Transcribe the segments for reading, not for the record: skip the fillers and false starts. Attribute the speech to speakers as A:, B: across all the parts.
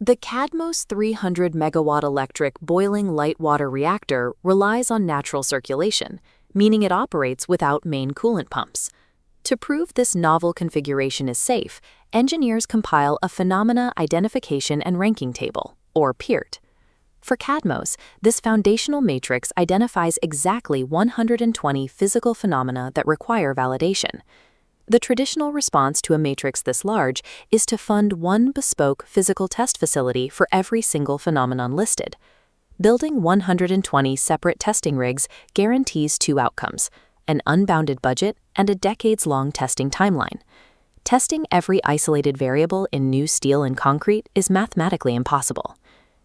A: The KADMOS 300 megawatt electric boiling light water reactor relies on natural circulation, meaning it operates without main coolant pumps. To prove this novel configuration is safe, engineers compile a Phenomena Identification and Ranking Table, or PIRT. For KADMOS, this foundational matrix identifies exactly 120 physical phenomena that require validation. The traditional response to a matrix this large is to fund one bespoke physical test facility for every single phenomenon listed. Building 120 separate testing rigs guarantees two outcomes: an unbounded budget and a decades-long testing timeline. Testing every isolated variable in new steel and concrete is mathematically impossible.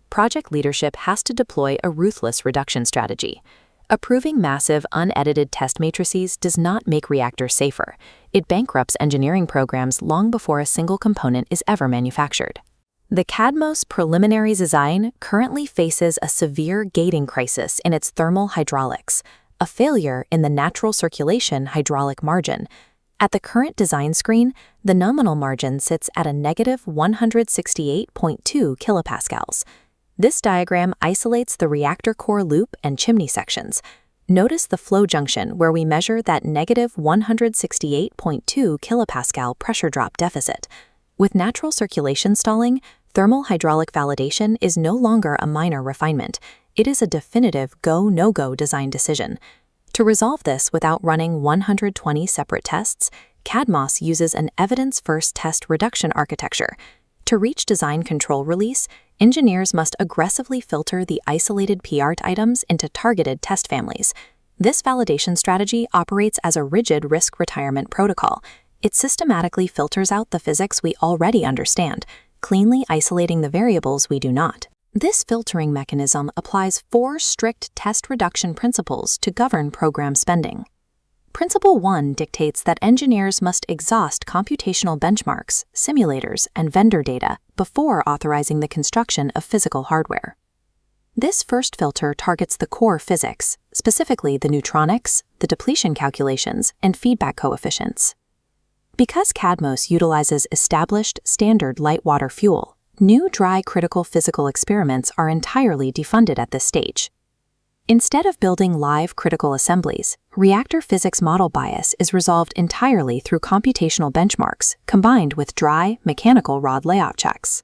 A: Project leadership has to deploy a ruthless reduction strategy. Approving massive, unedited test matrices does not make reactors safer. It bankrupts engineering programs long before a single component is ever manufactured. The KADMOS preliminary design currently faces a severe gating crisis in its thermal hydraulics, a failure in the natural circulation hydraulic margin. At the current design screen, the nominal margin sits at a negative 168.2 kilopascals. This diagram isolates the reactor core loop and chimney sections. Notice the flow junction where we measure that negative 168.2 kilopascal pressure drop deficit. With natural circulation stalling, thermal hydraulic validation is no longer a minor refinement. It is a definitive go-no-go design decision. To resolve this without running 120 separate tests, KADMOS uses an evidence-first test reduction architecture. To reach design control release, engineers must aggressively filter the isolated PIRT items into targeted test families. This validation strategy operates as a rigid risk retirement protocol. It systematically filters out the physics we already understand, cleanly isolating the variables we do not. This filtering mechanism applies 4 strict test reduction principles to govern program spending. Principle 1 dictates that engineers must exhaust computational benchmarks, simulators, and vendor data before authorizing the construction of physical hardware. This first filter targets the core physics, specifically the neutronics, the depletion calculations, and feedback coefficients. Because KADMOS utilizes established standard light water fuel, new dry critical physical experiments are entirely defunded at this stage. Instead of building live critical assemblies, reactor physics model bias is resolved entirely through computational benchmarks combined with dry, mechanical rod layout checks.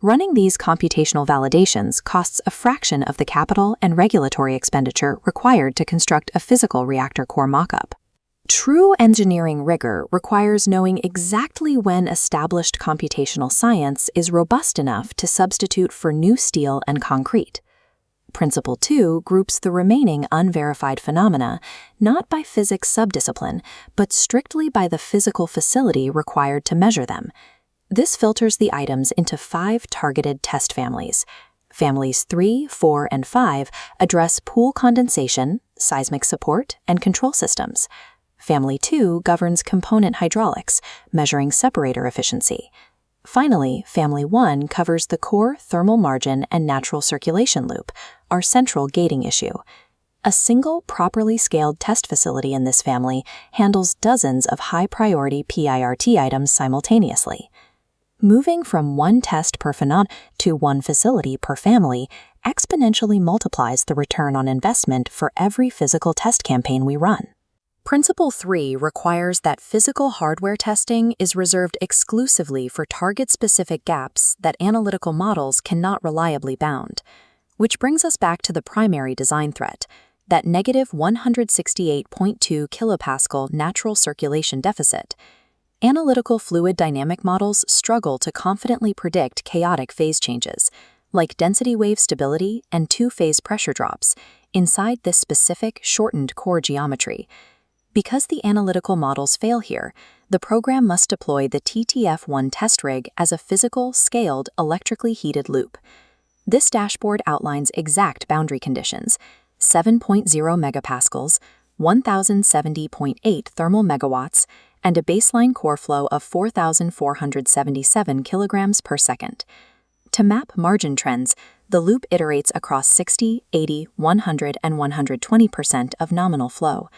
A: Running these computational validations costs a fraction of the capital and regulatory expenditure required to construct a physical reactor core mockup. True engineering rigor requires knowing exactly when established computational science is robust enough to substitute for new steel and concrete. Principle 2 groups the remaining unverified phenomena not by physics subdiscipline, but strictly by the physical facility required to measure them. This filters the items into 5 targeted test families. Families 3, 4, and 5 address pool condensation, seismic support, and control systems. Family 2 governs component hydraulics, measuring separator efficiency. Finally, Family 1 covers the core thermal margin and natural circulation loop, our central gating issue. A single, properly scaled test facility in this family handles dozens of high-priority PIRT items simultaneously. Moving from one test per phenomenon to one facility per family exponentially multiplies the return on investment for every physical test campaign we run. Principle 3 requires that physical hardware testing is reserved exclusively for target-specific gaps that analytical models cannot reliably bound. Which brings us back to the primary design threat, that negative 168.2 kilopascal natural circulation deficit. Analytical fluid dynamic models struggle to confidently predict chaotic phase changes, like density wave stability and two-phase pressure drops, inside this specific shortened core geometry. Because the analytical models fail here, the program must deploy the TTF1 test rig as a physical, scaled, electrically heated loop. This dashboard outlines exact boundary conditions: 7.0 megapascals, 1070.8 thermal megawatts, and a baseline core flow of 4,477 kilograms per second. To map margin trends, the loop iterates across 60, 80, 100, and 120% of nominal flow.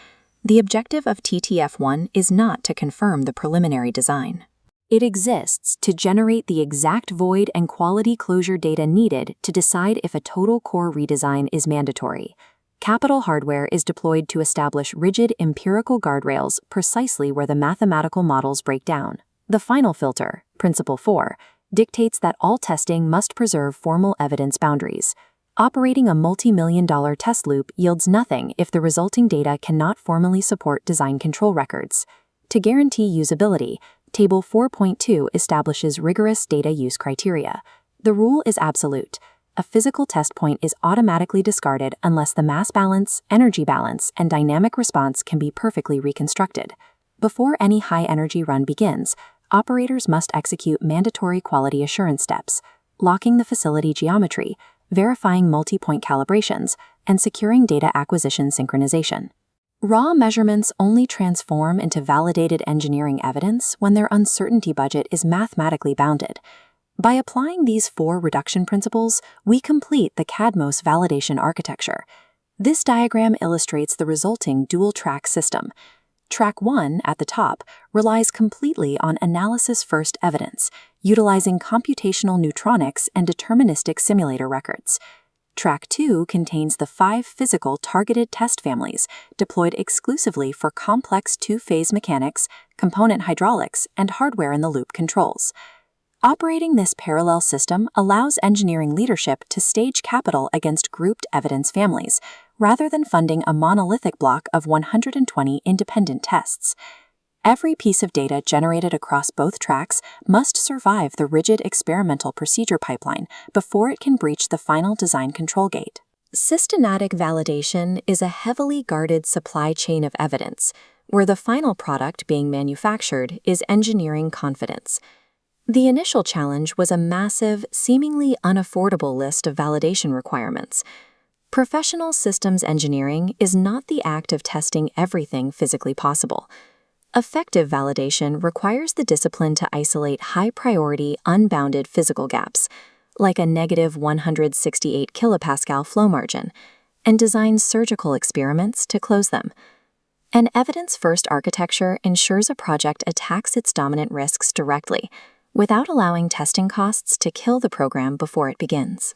A: The objective of TTF1 is not to confirm the preliminary design. It exists to generate the exact void and quality closure data needed to decide if a total core redesign is mandatory. Capital hardware is deployed to establish rigid empirical guardrails precisely where the mathematical models break down. The final filter, Principle 4, dictates that all testing must preserve formal evidence boundaries. Operating a multi-million-dollar test loop yields nothing if the resulting data cannot formally support design control records. To guarantee usability, Table 4.2 establishes rigorous data use criteria. The rule is absolute. A physical test point is automatically discarded unless the mass balance, energy balance, and dynamic response can be perfectly reconstructed. Before any high-energy run begins, operators must execute mandatory quality assurance steps, locking the facility geometry, verifying multi-point calibrations, and securing data acquisition synchronization. Raw measurements only transform into validated engineering evidence when their uncertainty budget is mathematically bounded. By applying these 4 reduction principles, we complete the KADMOS validation architecture. This diagram illustrates the resulting dual-track system. Track 1, at the top, relies completely on analysis-first evidence, utilizing computational neutronics and deterministic simulator records. Track 2 contains the 5 physical targeted test families deployed exclusively for complex 2-phase mechanics, component hydraulics, and hardware-in-the-loop controls. Operating this parallel system allows engineering leadership to stage capital against grouped evidence families, rather than funding a monolithic block of 120 independent tests. Every piece of data generated across both tracks must survive the rigid experimental procedure pipeline before it can breach the final design control gate. Systematic validation is a heavily guarded supply chain of evidence, where the final product being manufactured is engineering confidence. The initial challenge was a massive, seemingly unaffordable list of validation requirements. Professional systems engineering is not the act of testing everything physically possible. Effective validation requires the discipline to isolate high-priority, unbounded physical gaps, like a negative 168 kilopascal flow margin, and designs surgical experiments to close them. An evidence-first architecture ensures a project attacks its dominant risks directly, without allowing testing costs to kill the program before it begins.